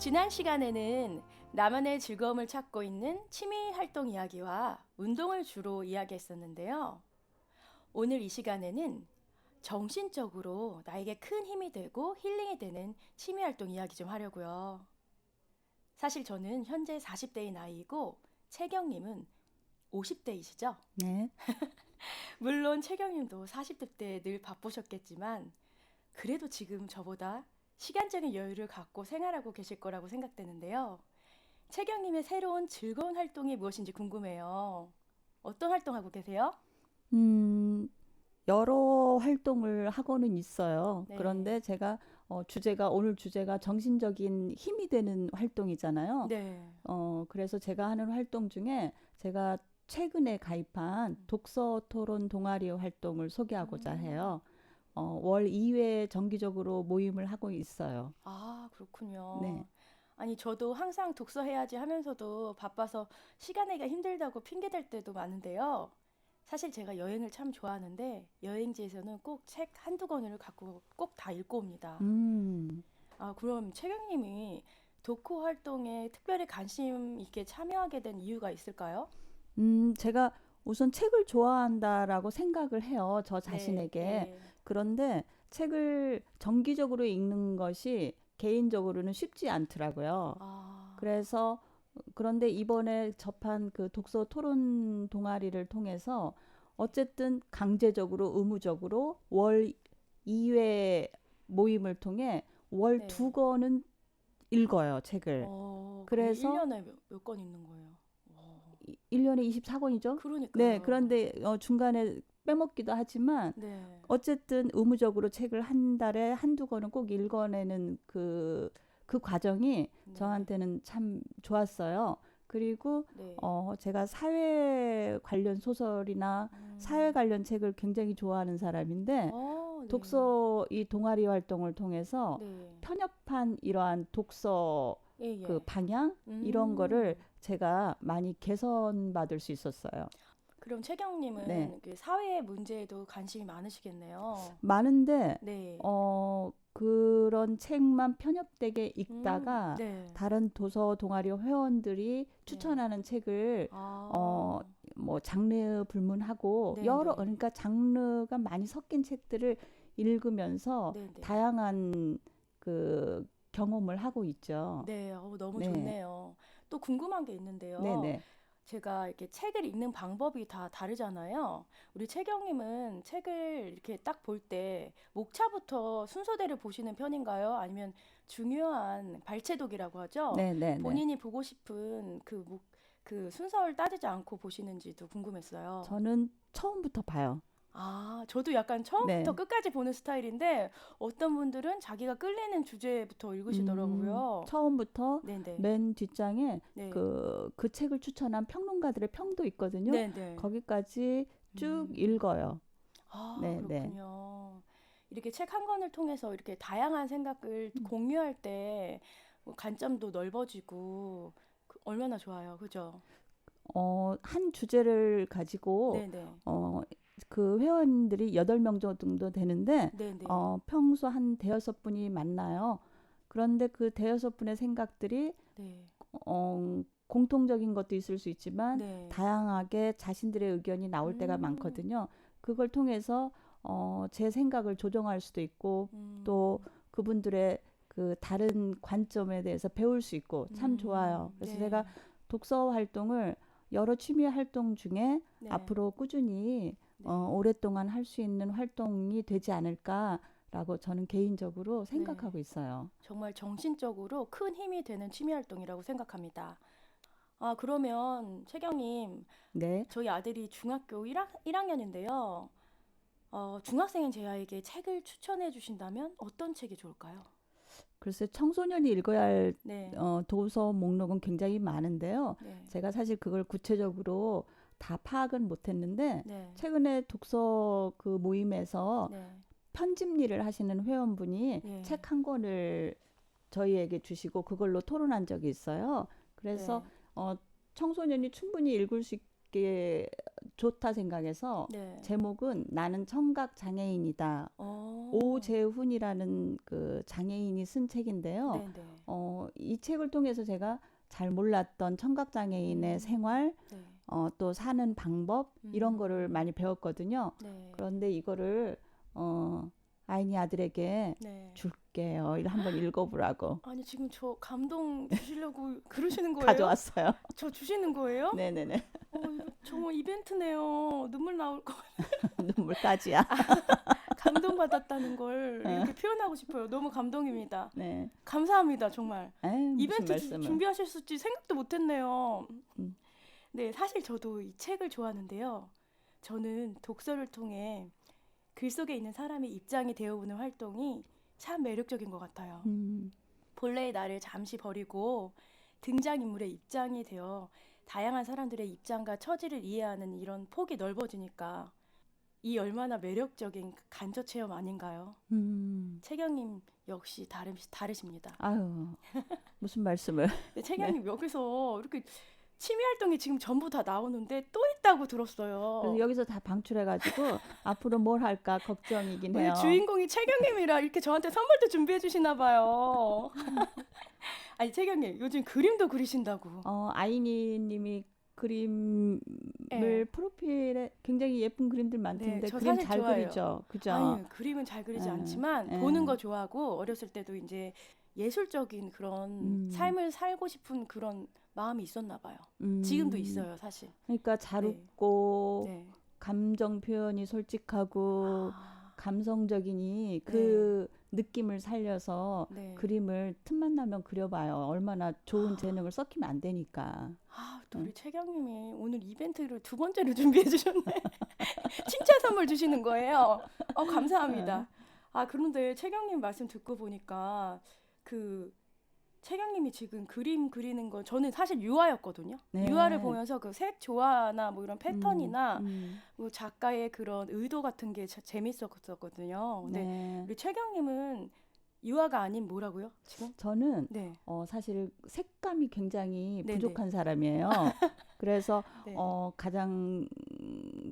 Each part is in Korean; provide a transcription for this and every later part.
지난 시간에는 나만의 즐거움을 찾고 있는 취미 활동 이야기와 운동을 주로 이야기했었는데요. 오늘 이 시간에는 정신적으로 나에게 큰 힘이 되고 힐링이 되는 취미 활동 이야기 좀 하려고요. 사실 저는 현재 40대의 나이이고 채경님은 50대이시죠? 네. 물론 채경님도 40대 때 늘 바쁘셨겠지만 그래도 지금 저보다 시간적인 여유를 갖고 생활하고 계실 거라고 생각되는데요. 채경님의 새로운 즐거운 활동이 무엇인지 궁금해요. 어떤 활동하고 계세요? 음, 여러 활동을 하고는 있어요. 네. 그런데 제가 오늘 주제가 정신적인 힘이 되는 활동이잖아요. 네. 그래서 제가 하는 활동 중에 제가 최근에 가입한 독서 토론 동아리 활동을 소개하고자 음. 해요. 월 2회 정기적으로 모임을 하고 있어요. 아, 네. 그렇군요. 아니, 저도 항상 독서해야지 하면서도 바빠서 시간 내기가 힘들다고 핑계댈 때도 많은데요. 사실 제가 여행을 참 좋아하는데 여행지에서는 꼭 책 한두 권을 갖고 꼭 다 읽고 옵니다. 음, 아, 그럼 최경님이 독후 활동에 특별히 관심 있게 참여하게 된 이유가 있을까요? 제가 우선 책을 좋아한다라고 생각을 해요. 저 네, 자신에게. 네, 그런데 책을 정기적으로 읽는 것이 개인적으로는 쉽지 않더라고요. 아, 그래서 그런데 이번에 접한 그 독서 토론 동아리를 통해서 어쨌든 강제적으로 의무적으로 월 2회 모임을 통해 월 두 네. 권은 읽어요, 책을. 그게 그래서 1년에 몇 권 읽는 거예요? 어, 1년에 24권이죠? 네, 그러니까요. 그런데 중간에 빼먹기도 하지만 네, 어쨌든 의무적으로 책을 한 달에 한두 권은 꼭 읽어내는 그 과정이 네, 저한테는 참 좋았어요. 그리고 네. 제가 사회 관련 소설이나 사회 음, 관련 책을 굉장히 좋아하는 사람인데 네, 독서 이 동아리 활동을 통해서 네. 편협한 이러한 독서 예, 그 예. 방향 이런 거를 음, 제가 많이 개선받을 수 있었어요. 그럼 네. 최경님은 그 사회 문제에도 관심이 많으시겠네요. 많은데 네. 그런 책만 편협되게 읽다가 네, 다른 도서 동아리 회원들이 네. 추천하는 책을 어, 아, 뭐 장르 불문하고 여러 네네. 그러니까 장르가 많이 섞인 책들을 읽으면서 네네. 다양한 그 경험을 하고 있죠. 네, 너무 네, 좋네요. 또 궁금한 게 네, 있는데요. 네, 제가 이렇게 책을 읽는 방법이 다 다르잖아요. 우리 채경님은 책을 이렇게 딱 볼 때 목차부터 순서대로 보시는 편인가요? 아니면 중요한 발췌독이라고 하죠? 네, 네, 네. 본인이 보고 싶은 그 순서를 따지지 않고 보시는지도 궁금했어요. 저는 처음부터 봐요. 아, 저도 약간 처음부터 네. 끝까지 보는 스타일인데 어떤 분들은 자기가 끌리는 주제부터 읽으시더라고요. 처음부터 네네. 맨 뒷장에 네. 그 책을 추천한 평론가들의 평도 있거든요. 네네. 거기까지 쭉 음. 읽어요. 아, 네, 네. 그렇군요. 이렇게 책 한 권을 통해서 이렇게 다양한 생각을 공유할 때뭐 관점도 넓어지고 얼마나 좋아요. 그죠? 한 주제를 가지고, 네네. 그 회원들이 8명 정도 되는데, 네네. 평소 한 대여섯 분이 만나요. 그런데 그 대여섯 분의 생각들이 네. 공통적인 것도 있을 수 있지만 네. 다양하게 자신들의 의견이 나올 때가 음. 많거든요. 그걸 통해서 제 생각을 조정할 수도 있고 또 음. 그분들의 그 다른 관점에 대해서 배울 수 있고 참 좋아요. 그래서 제가 네. 독서 활동을 여러 취미 활동 중에 네. 앞으로 꾸준히 네. 오랫동안 할 수 있는 활동이 되지 않을까라고 저는 개인적으로 네. 생각하고 있어요. 정말 정신적으로 큰 힘이 되는 취미 활동이라고 생각합니다. 아, 그러면 최경님, 네. 저희 아들이 중학교 1학년인데요. 중학생인 제 아이에게 책을 추천해 주신다면 어떤 책이 좋을까요? 글쎄 청소년이 읽어야 할 네, 도서 목록은 굉장히 많은데요. 네, 제가 사실 그걸 구체적으로 다 파악은 못했는데 네, 최근에 독서 그 모임에서 네, 편집 일을 하시는 회원분이 예, 책 한 권을 저희에게 주시고 그걸로 토론한 적이 있어요. 그래서 네, 어, 청소년이 충분히 읽을 수 있게 좋다 생각해서 네. 제목은 나는 청각 장애인이다. 어, 오재훈이라는 그 장애인이 쓴 책인데요. 네, 네. 이 책을 통해서 제가 잘 몰랐던 청각장애인의 생활, 네. 또 사는 방법 이런 거를 음. 많이 배웠거든요. 네. 그런데 이거를 아이니 아들에게 네. 줄게요. 이거 한번 읽어보라고 아니 지금 저 감동 주시려고 그러시는 거예요? 가져왔어요. 저 주시는 거예요? 네네네. 이거 정말 이벤트네요. 눈물 나올 거. 눈물까지야. 감동받았다는 걸 이렇게 표현하고 싶어요. 너무 감동입니다. 네. 감사합니다, 정말. 에이, 무슨 이벤트 말씀을. 준비하셨을지 생각도 못했네요. 음. 네, 사실 저도 이 책을 좋아하는데요. 저는 독서를 통해 글 속에 있는 사람의 입장이 되어보는 활동이 참 매력적인 것 같아요. 본래의 나를 잠시 버리고 등장인물의 입장이 되어 다양한 사람들의 입장과 처지를 이해하는 이런 폭이 넓어지니까 이 얼마나 매력적인 간접 체험 아닌가요? 채경님 역시 다르십니다. 아유, 무슨 말씀을. 네, 채경님 여기서 이렇게 취미 활동이 지금 전부 다 나오는데 또 있다고 들었어요. 그래서 여기서 다 방출해가지고 앞으로 뭘 할까 걱정이긴 해요. 우리 주인공이 채경님이라 이렇게 저한테 선물도 준비해 주시나 봐요. 아니 채경님 요즘 그림도 그리신다고. 아이니 님이 그림을 네. 프로필에 굉장히 예쁜 그림들 많던데 네, 저 그림 사실 잘 좋아해요. 그리죠. 그죠? 아니 그림은 잘 그리지 예, 않지만 예. 보는 거 좋아하고 어렸을 때도 이제 예술적인 그런 삶을 살고 싶은 그런 마음이 있었나 봐요. 지금도 있어요, 사실. 그러니까 잘 네. 웃고 네. 감정 표현이 솔직하고 아, 감성적이니 그 느낌을 살려서 네. 그림을 틈만 나면 그려봐요. 얼마나 좋은 재능을 썩히면 안 되니까. 또 우리 채경님이 오늘 이벤트를 두 번째로 준비해 주셨네. 칭찬 선물 주시는 거예요. 감사합니다. 그런데 채경님 말씀 듣고 보니까 그 채경님이 지금 그림 그리는 거 저는 사실 유화였거든요. 네. 유화를 보면서 그 색 조화나 뭐 이런 패턴이나 음. 뭐 작가의 그런 의도 같은 게 재밌었거든요. 근데 네. 우리 채경님은 유화가 아닌 뭐라고요? 지금? 저는 네. 사실 색감이 굉장히 네네. 부족한 사람이에요. 그래서 네. 가장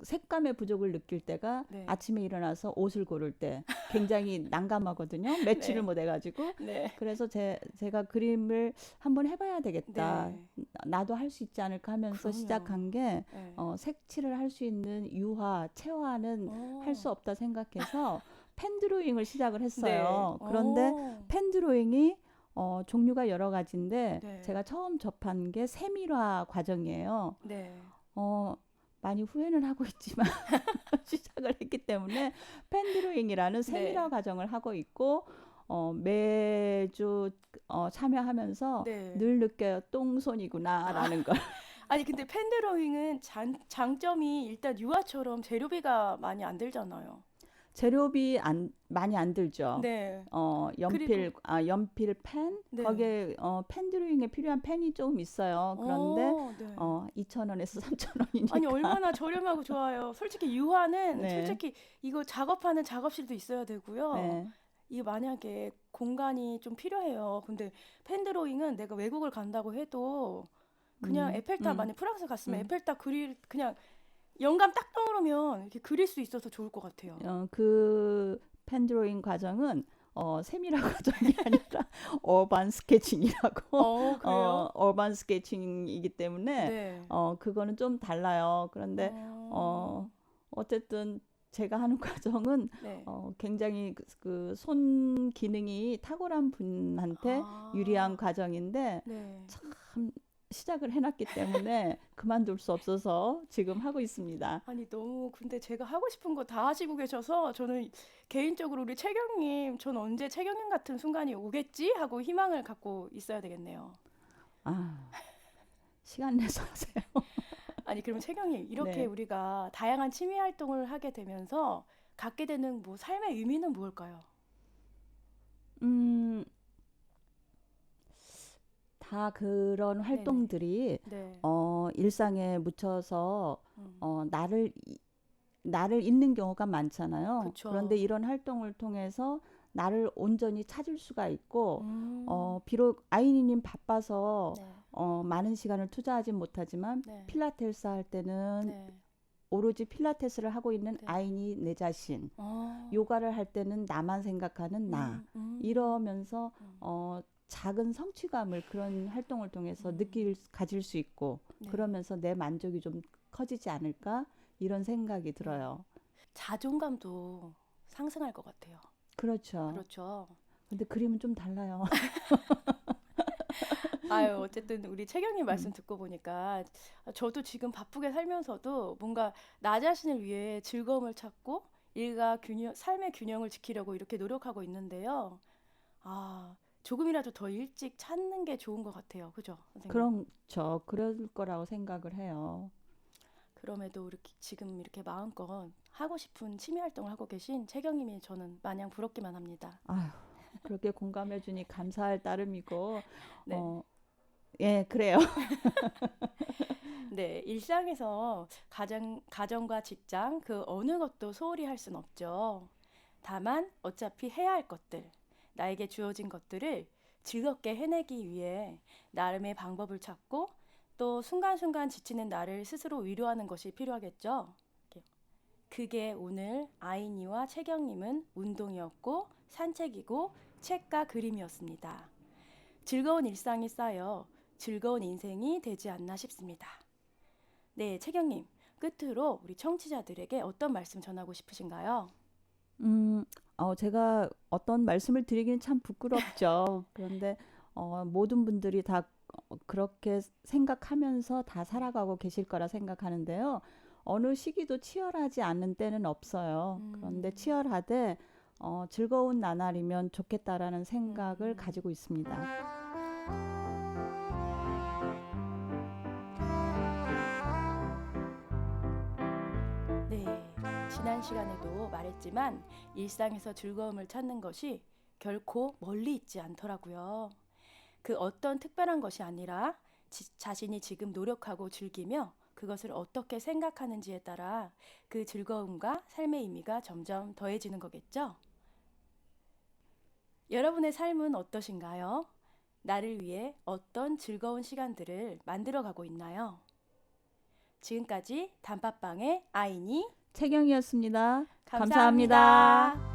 색감의 부족을 느낄 때가 네. 아침에 일어나서 옷을 고를 때 굉장히 난감하거든요. 매치를 네. 못 해가지고. 네. 그래서 제가 그림을 한번 해봐야 되겠다. 네. 나도 할 수 있지 않을까 하면서 그럼요. 시작한 게 네. 색칠을 할 수 있는 유화, 체화는 할 수 없다 생각해서 펜드로잉을 시작을 했어요. 네. 그런데 펜드로잉이 종류가 여러 가지인데 네. 제가 처음 접한 게 세밀화 과정이에요. 네. 많이 후회는 하고 있지만 시작을 했기 때문에 펜드로잉이라는 세밀화 과정을 하고 있고 매주 참여하면서 네. 늘 느껴요. 똥손이구나라는 걸. 아니 근데 펜드로잉은 장점이 일단 유화처럼 재료비가 많이 안 들잖아요. 재료비 많이 안 들죠. 네. 연필 펜 네. 거기에 펜드로잉에 필요한 펜이 조금 있어요. 그런데 네. 2,000원에서 3,000원이니까. 아니 얼마나 저렴하고 좋아요. 솔직히 유화는 네. 솔직히 이거 작업하는 작업실도 있어야 되고요. 네. 이게 만약에 공간이 좀 필요해요. 근데 펜드로잉은 내가 외국을 간다고 해도 그냥 에펠탑 만약 프랑스 갔으면 에펠탑 그냥 영감 딱 떠오르면 이렇게 그릴 수 있어서 좋을 것 같아요. 그 펜드로잉 과정은 세밀화 과정이 아니라 어반 스케칭이라고. 그래요? 어반 스케칭이기 때문에 네. 그거는 좀 달라요. 그런데 어쨌든 제가 하는 과정은 네. 굉장히 그 손 기능이 탁월한 분한테 유리한 과정인데 네. 참 시작을 해놨기 때문에 그만둘 수 없어서 지금 하고 있습니다. 아니 너무 근데 제가 하고 싶은 거 다 하시고 계셔서 저는 개인적으로 우리 채경님 전 언제 채경님 같은 순간이 오겠지 하고 희망을 갖고 있어야 되겠네요. 시간 내서 하세요. 아니 그러면 채경님 이렇게 네. 우리가 다양한 취미 활동을 하게 되면서 갖게 되는 뭐 삶의 의미는 무엇일까요? 다 그런 활동들이 네. 일상에 묻혀서 나를 잊는 경우가 많잖아요. 그쵸. 그런데 이런 활동을 통해서 나를 온전히 찾을 수가 있고 비록 아이니님 바빠서 네. 많은 시간을 투자하지 못하지만 네. 필라테스 할 때는 네. 오로지 필라테스를 하고 있는 네. 아이니 내 자신, 요가를 할 때는 나만 생각하는 나 이러면서 작은 성취감을 그런 활동을 통해서 가질 수 있고 네. 그러면서 내 만족이 좀 커지지 않을까 이런 생각이 들어요. 자존감도 상승할 것 같아요. 그렇죠. 그렇죠. 근데 그림은 좀 달라요. 아유, 어쨌든 우리 채경님 말씀 음, 듣고 보니까 저도 지금 바쁘게 살면서도 뭔가 나 자신을 위해 즐거움을 찾고 일과 균형, 삶의 균형을 지키려고 이렇게 노력하고 있는데요. 아, 조금이라도 더 일찍 찾는 게 좋은 것 같아요. 그죠, 선생님? 그렇죠. 그럴 거라고 생각을 해요. 그럼에도 이렇게 지금 이렇게 마음껏 하고 싶은 취미 활동을 하고 계신 채경님이 저는 마냥 부럽기만 합니다. 아휴, 그렇게 공감해 주니 감사할 따름이고, 네. 어, 예, 그래요. 네, 일상에서 가정과 직장 그 어느 것도 소홀히 할 순 없죠. 다만 어차피 해야 할 것들, 나에게 주어진 것들을 즐겁게 해내기 위해 나름의 방법을 찾고 또 순간순간 지치는 나를 스스로 위로하는 것이 필요하겠죠. 그게 오늘 아이니와 채경님은 운동이었고 산책이고 책과 그림이었습니다. 즐거운 일상이 쌓여 즐거운 인생이 되지 않나 싶습니다. 네, 채경님. 끝으로 우리 청취자들에게 어떤 말씀 전하고 싶으신가요? 음, 제가 어떤 말씀을 드리기는 참 부끄럽죠. 그런데 모든 분들이 다 그렇게 생각하면서 다 살아가고 계실 거라 생각하는데요. 어느 시기도 치열하지 않은 때는 없어요. 그런데 음, 치열하되 즐거운 나날이면 좋겠다라는 생각을 음, 가지고 있습니다. 네, 지난 시간에도 말했지만 일상에서 즐거움을 찾는 것이 결코 멀리 있지 않더라고요. 그 어떤 특별한 것이 아니라 자신이 지금 노력하고 즐기며 그것을 어떻게 생각하는지에 따라 그 즐거움과 삶의 의미가 점점 더해지는 거겠죠? 여러분의 삶은 어떠신가요? 나를 위해 어떤 즐거운 시간들을 만들어 가고 있나요? 지금까지 단팥빵의 아이니 채경이었습니다. 감사합니다. 감사합니다.